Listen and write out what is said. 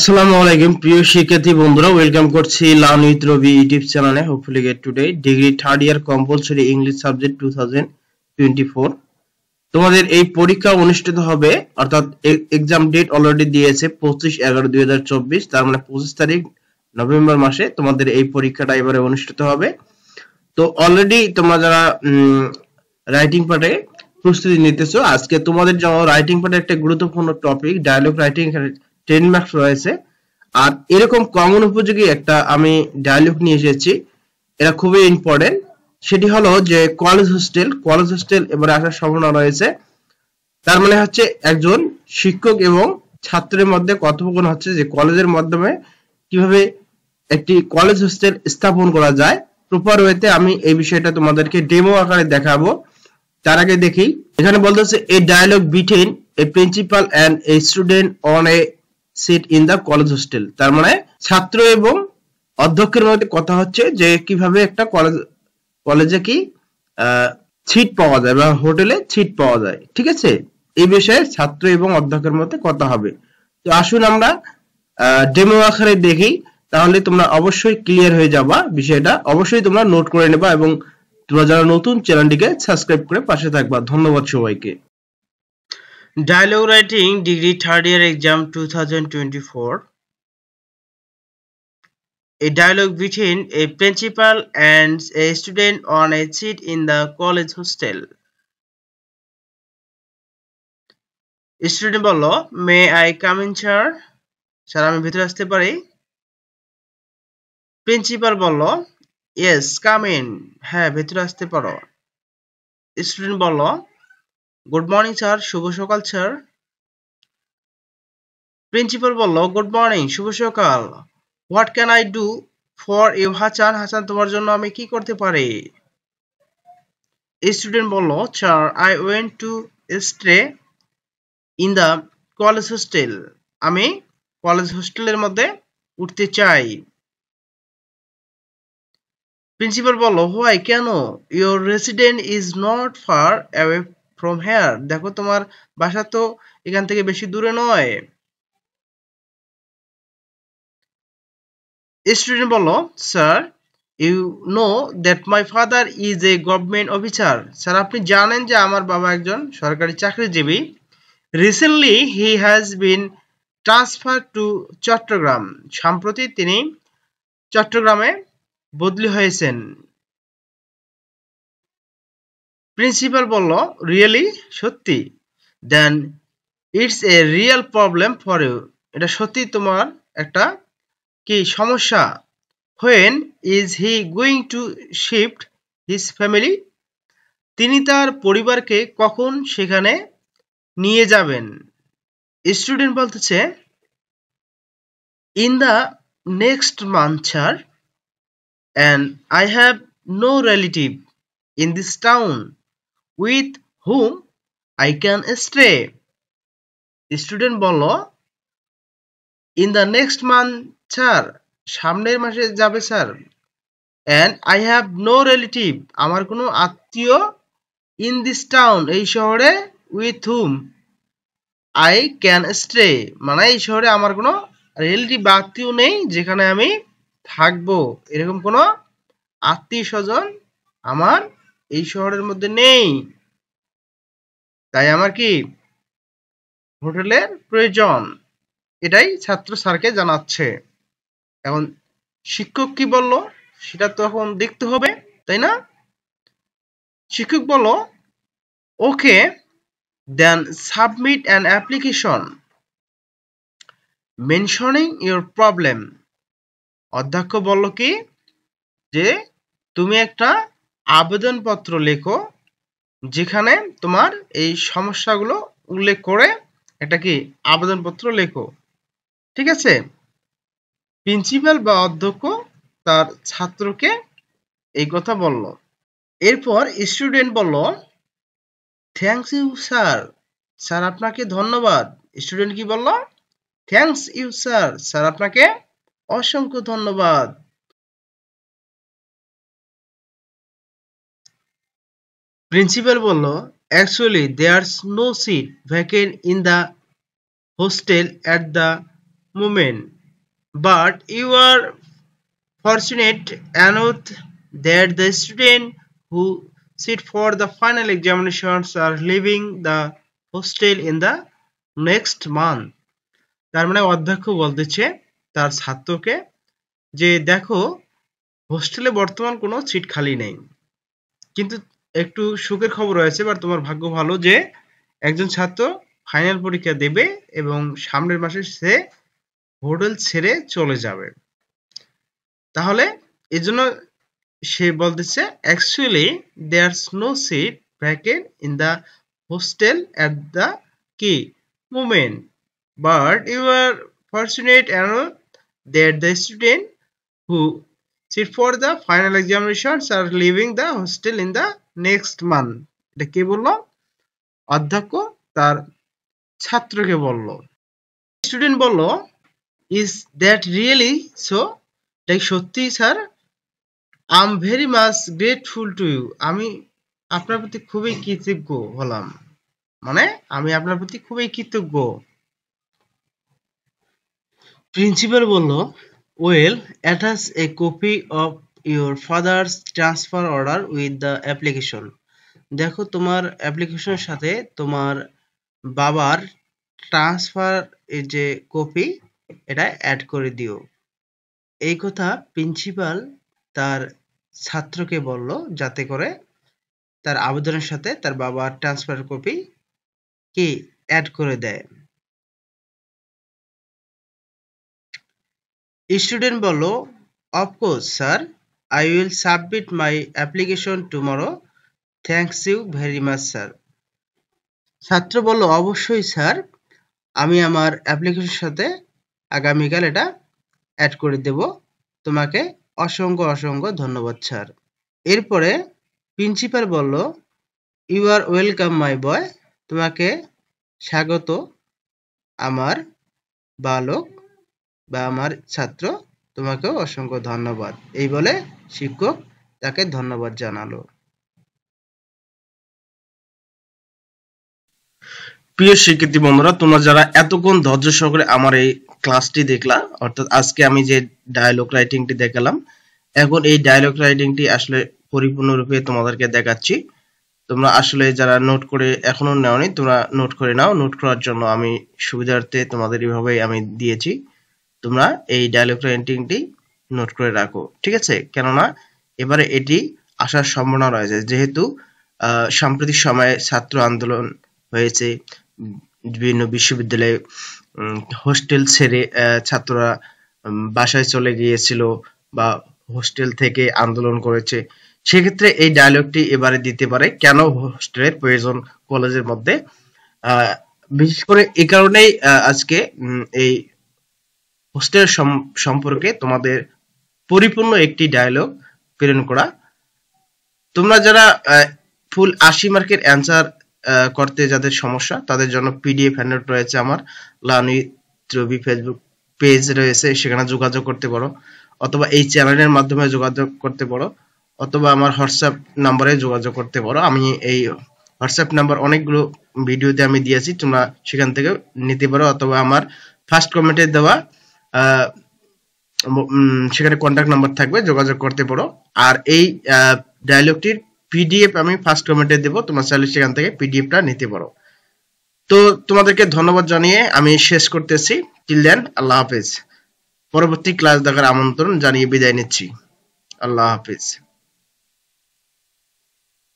আসসালামু আলাইকুম প্রিয় শিক্ষার্থী বন্ধুরা, ওয়েলকাম করছি লার্ন উইথ রবি ইউটিউব চ্যানেলে। Hopefully get today degree third year compulsory English subject 2024। তোমাদের এই পরীক্ষা অনুষ্ঠিত হবে, অর্থাৎ এক্সাম ডেট অলরেডি দিয়েছে 25/11/2024, তার মানে 25 তারিখ নভেম্বর মাসে তোমাদের এই পরীক্ষাটা এবারে অনুষ্ঠিত হবে। তো অলরেডি তোমরা যারা রাইটিং পার্টে প্রস্তুতি নিতেছো, আজকে তোমাদের জন্য রাইটিং পার্টে একটা গুরুত্বপূর্ণ টপিক ডায়ালগ রাইটিং 10 মার্কস রয়েছে। আর এরকম কমন উপযোগী একটা আমি ডায়ালগ নিয়ে এসেছি, এটা খুবই ইম্পর্টেন্ট। সেটি হলো যে কলেজ হোস্টেল এবারে আসার সম্ভাবনা রয়েছে। তার মানে হচ্ছে একজন শিক্ষক এবং ছাত্রের মধ্যে কথোপকথন হচ্ছে যে কলেজের মাধ্যমে কিভাবে একটি কলেজ হোস্টেল স্থাপন করা যায় প্রপার ওয়েতে। আমি এই বিষয়টা তোমাদেরকে ডেমো আকারে দেখাবো। তার আগে দেখি, এখানে বলতেছে a dialogue between a principal and a student on a seat in the college hostel. তার মানে ছাত্র এবং অধ্যক্ষের মধ্যে কথা হচ্ছে যে কিভাবে একটা কলেজে কি সিট পাওয়া যায় বা হোটেলে সিট পাওয়া যায়। ঠিক আছে, এই বিষয়ে ছাত্র এবং অধ্যক্ষের মধ্যে কথা হবে। তো আসুন আমরা ডেমো আকারে দেখি, তাহলে তোমরা অবশ্যই ক্লিয়ার হয়ে যাবা বিষয়টা। অবশ্যই তোমরা নোট করে নেবা এবং তোমরা যারা নতুন চ্যানেলটিকে সাবস্ক্রাইব করে পাশে থাকবা। ধন্যবাদ সবাইকে। Dialogue Writing Degree Third Year Exam 2024. A dialogue between a principal and a student on a seat in the college hostel. Student বলল, May I come in, sir? Sir, আমি ভিতরে আসতে পারি? প্রিন্সিপাল বলল, Yes, come in. হ্যাঁ, ভিতরে আসতে পারো। স্টুডেন্ট বলল, গুড মর্নিং স্যার, শুভ সকাল স্যার। প্রিন্সিপাল বলল, গুড মর্নিং, শুভ সকাল। What can I do for you Hasan? Hasan, তোমার জন্য আমি কি করতে পারি? স্টুডেন্ট বলল, sir, I went to stay in the college hostel. আমি কলেজ হোস্টেলের মধ্যে উঠতে চাই। প্রিন্সিপাল বলল, হোয়াই, কেন? Your resident is not far away from here. দেখো, তোমার বাসা তো এখান থেকে বেশি দূরে নয়। স্টুডেন্ট বলল, sir, you know that my father is a government officer. Sir, আপনি জানেন যে আমার বাবা একজন সরকারি চাকরিজীবী। Recently he has been transfer to Chittagong. সম্প্রতি তিনি চট্টগ্রামে বদলি হয়েছেন। প্রিন্সিপাল বলল, রিয়েলি? সত্যি? Then it's a real problem for you. এটা সত্যি তোমার একটা কি সমস্যা। When is he going to shift his family? তিনি তার পরিবারকে কখন সেখানে নিয়ে যাবেন? স্টুডেন্ট বলতেছে, in the next month sir, and I have no relative in this town with whom I can stay. Student বলল, in the next month sir, সামনের মাসে যাবে স্যার। And I have no relative, আমার কোনো আত্মীয়, ইন দিস টাউন, এই শহরে, with whom I can stay, মানে এই শহরে আমার কোনো রিলেটিভ বা আত্মীয় নেই যেখানে আমি থাকবো। এরকম কোনো আত্মীয় স্বজন আমার এই শহরের মধ্যে নেই। তাই আমার কি হোটেলের প্রয়োজন। এটাই ছাত্র স্যারকে জানাচ্ছে। এখন শিক্ষক কি বলল সেটা তো এখন দেখতে হবে, তাই না? শিক্ষক বলল, okay, then submit an application mentioning your problem. অধ্যক্ষ বলল কি, যে তুমি একটা আবেদনপত্র লেখো যেখানে তোমার এই সমস্যাগুলো উল্লেখ করে একটা কি আবেদনপত্র লেখো। ঠিক আছে? প্রিন্সিপাল বা অধ্যক্ষ তার ছাত্রকে এই কথা বলল। এরপর স্টুডেন্ট বলল, থ্যাংকস ইউ স্যার। স্যার, আপনাকে ধন্যবাদ। স্টুডেন্ট কি বলল? Thanks you sir. স্যার, আপনাকে অসংখ্য ধন্যবাদ। প্রিন্সিপাল বলল, actually there's no seat vacant in the hostel at the moment, but you are fortunate enough that the students who sit for the final examinations are leaving the hostel in the next month. তার মানে অধ্যক্ষ বলতেছে তার ছাত্রকে যে দেখো হোস্টেলে বর্তমান কোনো সিট খালি নেই, কিন্তু একটু সুখের খবর রয়েছে বা তোমার ভাগ্য ভালো যে একজন ছাত্র ফাইনাল পরীক্ষা দেবে এবং সামনের মাসে সে হোটেল ছেড়ে চলে যাবে। তাহলে এজন্য সে বলতেছে actually there's no seat vacant in the hostel at the কি moment, but you are fortunate enough that the student who sit for the final examinations are leaving the hostel in the next month. এটা কে বললো? অধ্যক্ষ তার ছাত্রকে বলল। Student বলল is that really so? এটা সত্যি sir? I am very much grateful to you. আমি আপনার প্রতি খুবই কৃতজ্ঞ হলাম, মানে আমি আপনার প্রতি খুবই কৃতজ্ঞ। প্রিন্সিপাল বলল well, attach a copy of your father's transfer order with the application. দেখো তোমার অ্যাপ্লিকেশনের সাথে তোমার বাবার ট্রান্সফার এর যে কপি এটা অ্যাড করে দিও। এই কথা প্রিন্সিপাল তার ছাত্রকে বলল যাতে করে তার আবেদনের সাথে তার বাবার ট্রান্সফার কপি কি অ্যাড করে দেয়। স্টুডেন্ট বলল of course sir, I will submit my application tomorrow, thanks you very much sir. ছাত্র বলল অবশ্যই স্যার, আমি আমার অ্যাপ্লিকেশনের সাথে আগামীকাল এটা অ্যাড করে দেব, তোমাকে অসংখ্য অসংখ্য ধন্যবাদ স্যার। এরপরে প্রিন্সিপাল বলল ইউ আর ওয়েলকাম মাই বয়, তোমাকে স্বাগত আমার বালক বা আমার ছাত্র, তোমাকেও অসংখ্য ধন্যবাদ। এই বলে শিক্ষক তাকে ধন্যবাদ জানালো। প্রিয় শিক্ষার্থী বন্ধুরা, তোমরা যারা এতক্ষণ ধৈর্য সহকারে আমার এই ক্লাসটি দেখলা, অর্থাৎ আজকে আমি যে ডায়লগ রাইটিংটি দেখালাম, এখন এই ডায়লগ রাইটিংটি আসলে পরিপূর্ণরূপে তোমাদেরকে দেখাচ্ছি। তোমরা আসলে যারা নোট করে এখনো নেওনি, তোমরা নোট করে নাও। নোট করার জন্য আমি সুবিধার্থে তোমাদের এইভাবে আমি দিয়েছি, তোমরা এই ডায়লগ রাইটিংটি নোট করে রাখো, ঠিক আছে? কেননা এবারে এটি আসার সম্ভাবনা রয়েছে, যেহেতু সাম্প্রতিক সময়ে ছাত্র আন্দোলন হয়েছে, বিভিন্ন বিশ্ববিদ্যালয়ে হোস্টেল ছেড়ে ছাত্ররা বাসায় চলে গিয়েছিল বা হোস্টেল থেকে আন্দোলন করেছে, সেক্ষেত্রে এই ডায়লগটি এবারে দিতে পারে কেন হোস্টেলের প্রয়োজন কলেজের মধ্যে। বিশেষ করে এই কারণেই আজকে এই হোস্টেল সম্পর্কে তোমাদের পরিপূর্ণ একটি ডায়লগ প্রেরণ করা। তোমরা যারা ফুল 80 মার্কের অ্যান্সার করতে যাদের সমস্যা, তাদের জন্য পিডিএফ হ্যান্ডআউট রয়েছে, আমার লার্নিং রবি ফেসবুক পেজ রয়েছে, সেখানে যোগাযোগ করতে পারো, অথবা এই চ্যানেলের মাধ্যমে যোগাযোগ করতে পারো, অথবা আমার হোয়াটসঅ্যাপ নাম্বারে যোগাযোগ করতে পারো। আমি এই হোয়াটসঅ্যাপ নাম্বার অনেকগুলো ভিডিওতে আমি দিয়েছি, তোমরা সেখান থেকে নিতে পারো, অথবা আমার ফার্স্ট কমেন্টে দেওয়া সেখানে কন্ট্যাক্ট নাম্বার থাকবে, যোগাযোগ করতে পারো। আর এই ডায়লগটির পিডিএফ আমি ফার্স্ট কমেন্টে দেবো, তোমরা চাইলে সেখান থেকে পিডিএফটা নিতে পারো। তো তোমাদেরকে ধন্যবাদ জানিয়ে আমি শেষ করতেছি। টিল দেন, আল্লাহ হাফেজ। পরবর্তী ক্লাস দেখার আমন্ত্রণ জানিয়ে বিদায় নিচ্ছি। আল্লাহ হাফেজ।